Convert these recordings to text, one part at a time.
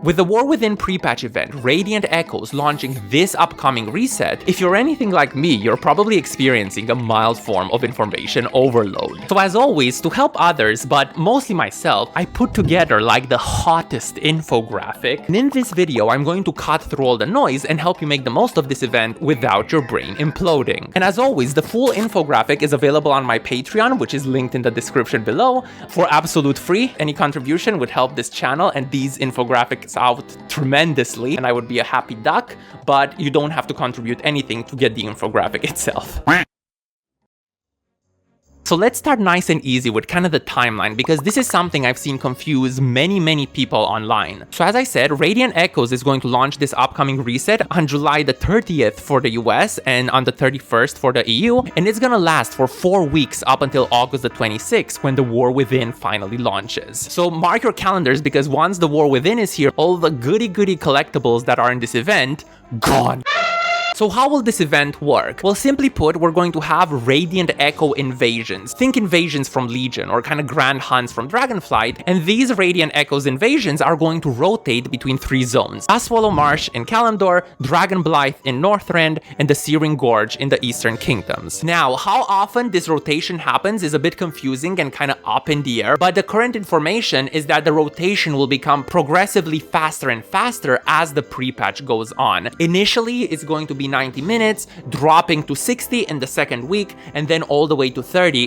With the War Within pre-patch event, Radiant Echoes launching this upcoming reset, if you're anything like me, you're probably experiencing a mild form of information overload. So as always, to help others, but mostly myself, I put together like the hottest infographic. And in this video, I'm going to cut through all the noise and help you make the most of this event without your brain imploding. And as always, the full infographic is available on my Patreon, which is linked in the description below, for absolute free. Any contribution would help this channel and these infographics out tremendously, and I would be a happy duck, but you don't have to contribute anything to get the infographic itself. So let's start nice and easy with kind of the timeline, because this is something I've seen confuse many people online. So as I said, Radiant Echoes is going to launch this upcoming reset on July the 30th for the US and on the 31st for the EU, and it's gonna last for 4 weeks up until August the 26th when the War Within finally launches. So mark your calendars, because once the War Within is here, all the goody collectibles that are in this event, gone. So how will this event work? Well, simply put, we're going to have Radiant Echo invasions. Think invasions from Legion or kind of grand hunts from Dragonflight, and these Radiant Echoes invasions are going to rotate between 3 zones: Aswallow Marsh in Kalimdor, Dragonblythe in Northrend, and the Searing Gorge in the Eastern Kingdoms. Now, how often this rotation happens is a bit confusing and kind of up in the air, but the current information is that the rotation will become progressively faster and faster as the pre-patch goes on. Initially, it's going to be 90 minutes, dropping to 60 in the second week, and then all the way to 30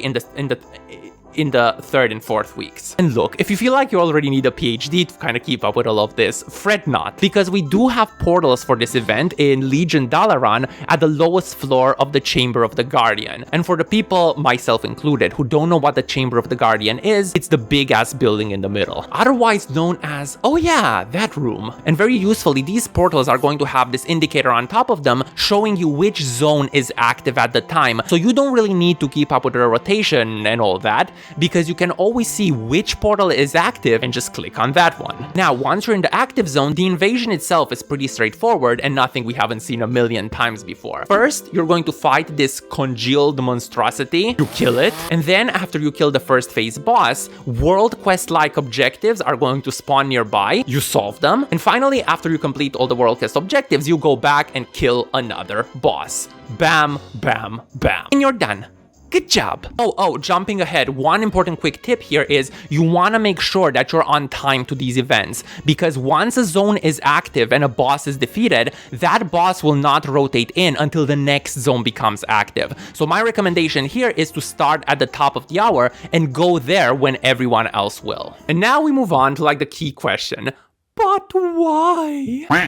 in the third and fourth weeks. And look, if you feel like you already need a PhD to kind of keep up with all of this, fret not, because we do have portals for this event in Legion Dalaran at the lowest floor of the Chamber of the Guardian. And for the people, myself included, who don't know what the Chamber of the Guardian is, it's the big ass building in the middle, otherwise known as, oh yeah, that room. And very usefully, these portals are going to have this indicator on top of them showing you which zone is active at the time, so you don't really need to keep up with the rotation and all that, because you can always see which portal is active and just click on that one. Now, once you're in the active zone, the invasion itself is pretty straightforward and nothing we haven't seen a million times before. First, you're going to fight this congealed monstrosity, you kill it, and then after you kill the first phase boss, world quest-like objectives are going to spawn nearby, you solve them, and finally, after you complete all the world quest objectives, you go back and kill another boss. Bam, bam, bam. And you're done. Good job. Oh, jumping ahead, one important quick tip here is you want to make sure that you're on time to these events, because once a zone is active and a boss is defeated, that boss will not rotate in until the next zone becomes active. So my recommendation here is to start at the top of the hour and go there when everyone else will. And now we move on to like the key question, but why?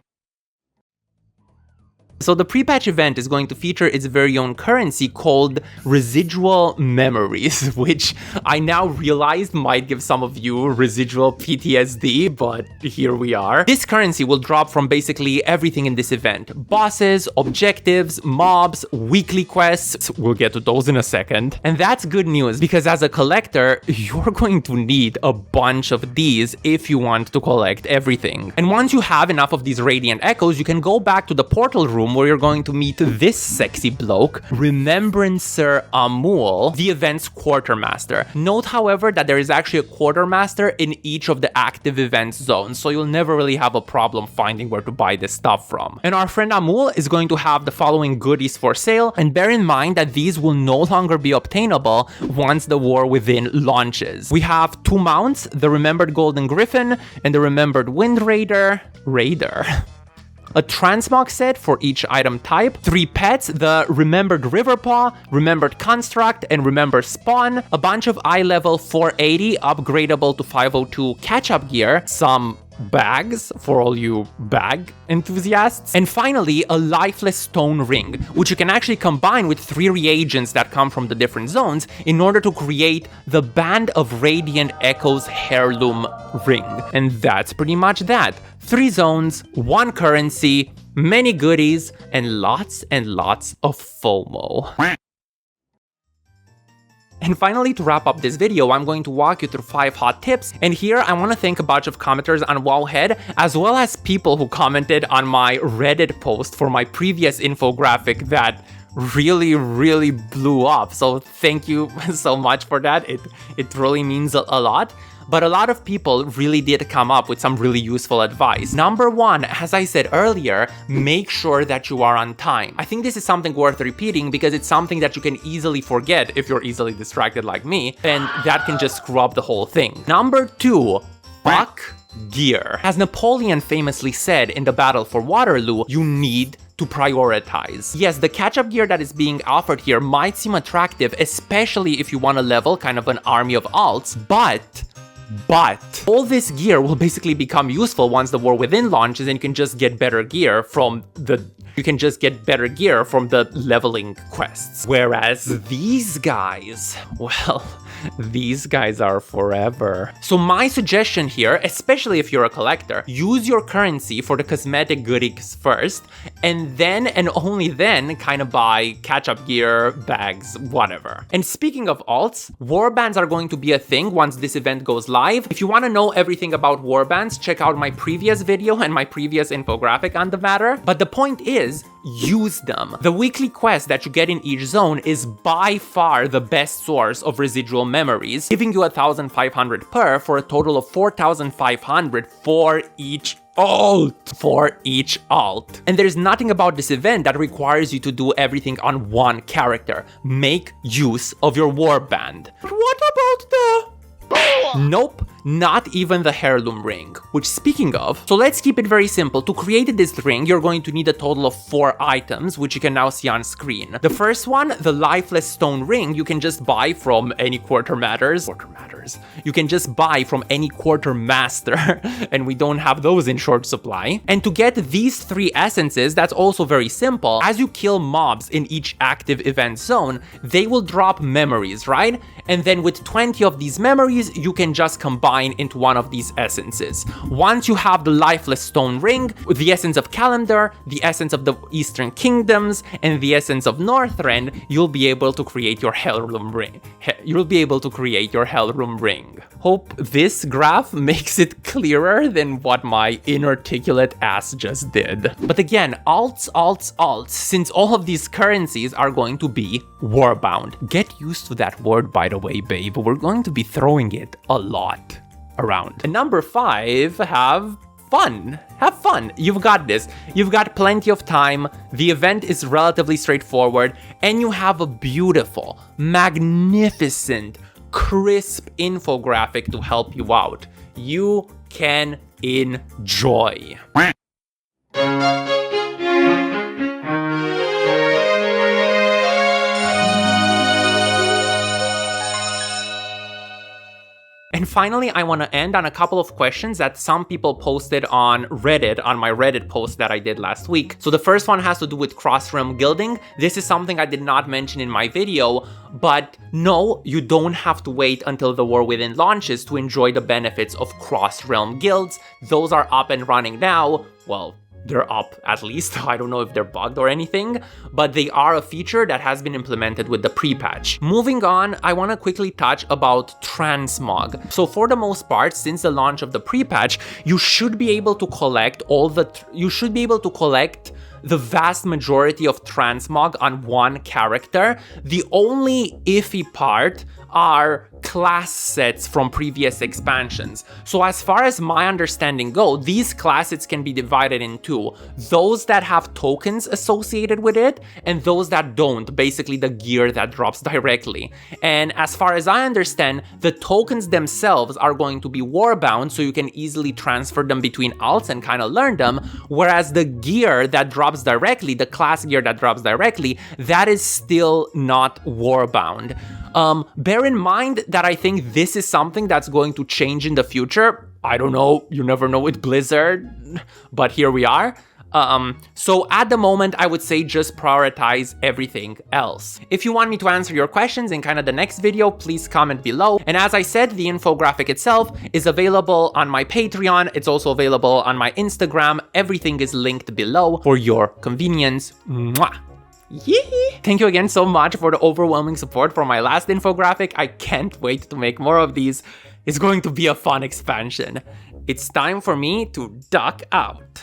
So the pre-patch event is going to feature its very own currency called residual memories, which I now realized might give some of you residual PTSD, but here we are. This currency will drop from basically everything in this event: bosses, objectives, mobs, weekly quests. We'll get to those in a second. And that's good news, because as a collector, you're going to need a bunch of these if you want to collect everything. And once you have enough of these Radiant Echoes, you can go back to the portal room where you're going to meet this sexy bloke, Remembrancer Amul, the event's Quartermaster. Note, however, that there is actually a Quartermaster in each of the active event zones, so you'll never really have a problem finding where to buy this stuff from. And our friend Amul is going to have the following goodies for sale, and bear in mind that these will no longer be obtainable once the War Within launches. We have 2 mounts, the Remembered Golden Griffin and the Remembered Wind Raider. A Transmog set for each item type, 3 pets, the Remembered Riverpaw, Remembered Construct, and Remembered Spawn, a bunch of eye level 480 upgradable to 502 catch-up gear, some bags for all you bag enthusiasts, and finally a lifeless stone ring, which you can actually combine with 3 reagents that come from the different zones in order to create the Band of Radiant Echoes Heirloom ring. And that's pretty much that. 3 zones, 1 currency, many goodies, and lots of FOMO. And finally, to wrap up this video, I'm going to walk you through 5 hot tips, and here I want to thank a bunch of commenters on Wowhead, as well as people who commented on my Reddit post for my previous infographic that really blew up. So thank you so much for that. It really means a lot. but a lot of people really did come up with some really useful advice. Number one, as I said earlier, make sure that you are on time. I think this is something worth repeating because it's something that you can easily forget if you're easily distracted like me, and that can just screw up the whole thing. Number two, fuck gear. As Napoleon famously said in the Battle for Waterloo, you need to prioritize. Yes, the catch-up gear that is being offered here might seem attractive, especially if you want to level kind of an army of alts, but all this gear will basically become useful once the War Within launches, and you can just get better gear from the leveling quests. Whereas these guys, well, these guys are forever. So my suggestion here, especially if you're a collector, use your currency for the cosmetic goodies first, and then and only then kind of buy catch-up gear, bags, whatever. And speaking of alts, warbands are going to be a thing once this event goes live. If you want to know everything about warbands, check out my previous video and my previous infographic on the matter. But the point is, use them. The weekly quest that you get in each zone is by far the best source of residual memories, giving you 1,500 per for a total of 4,500 for each alt. And there's nothing about this event that requires you to do everything on one character. Make use of your warband. But what about the... Nope, not even the Heirloom ring. Which, speaking of, so let's keep it very simple. To create this ring, you're going to need a total of 4 items, which you can now see on screen. The first one, the lifeless stone ring, you can just buy from any Quartermasters. You can just buy from any Quartermaster, and we don't have those in short supply. And to get these 3 essences, that's also very simple. As you kill mobs in each active event zone, they will drop memories, right? And then with 20 of these memories, you can just combine into one of these essences. Once you have the lifeless stone ring, the essence of Calendar, the essence of the Eastern Kingdoms, and the essence of Northrend, you'll be able to create your Heirloom ring. Hope this graph makes it clearer than what my inarticulate ass just did. But again, alts, since all of these currencies are going to be warbound. Get used to that word, by the way, babe. We're going to be throwing it a lot around. And number 5, have fun. Have fun. You've got this. You've got plenty of time. The event is relatively straightforward, and you have a beautiful, magnificent, crisp infographic to help you out. You can enjoy. And finally, I want to end on a couple of questions that some people posted on Reddit, on my Reddit post that I did last week. So the first one has to do with cross-realm guilding. This is something I did not mention in my video, but no, you don't have to wait until the War Within launches to enjoy the benefits of cross-realm guilds. Those are up and running now. Well, they're up, at least. I don't know if they're bugged or anything, but they are a feature that has been implemented with the pre-patch. Moving on, I want to quickly touch about Transmog. So for the most part, since the launch of the pre-patch, you should be able to collect the vast majority of Transmog on one character. The only iffy part are class sets from previous expansions. So as far as my understanding go, these class sets can be divided in 2. Those that have tokens associated with it, and those that don't, basically the gear that drops directly. And as far as I understand, the tokens themselves are going to be warbound, so you can easily transfer them between alts and kind of learn them, whereas the gear that drops directly, the class gear that drops directly, that is still not warbound. Bear in mind that I think this is something that's going to change in the future. I don't know, you never know with Blizzard, but here we are. So at the moment, I would say just prioritize everything else. If you want me to answer your questions in kind of the next video, please comment below. And as I said, the infographic itself is available on my Patreon. It's also available on my Instagram. Everything is linked below for your convenience. Mwah! Yeah. Thank you again so much for the overwhelming support for my last infographic. I can't wait to make more of these. It's going to be a fun expansion. It's time for me to duck out.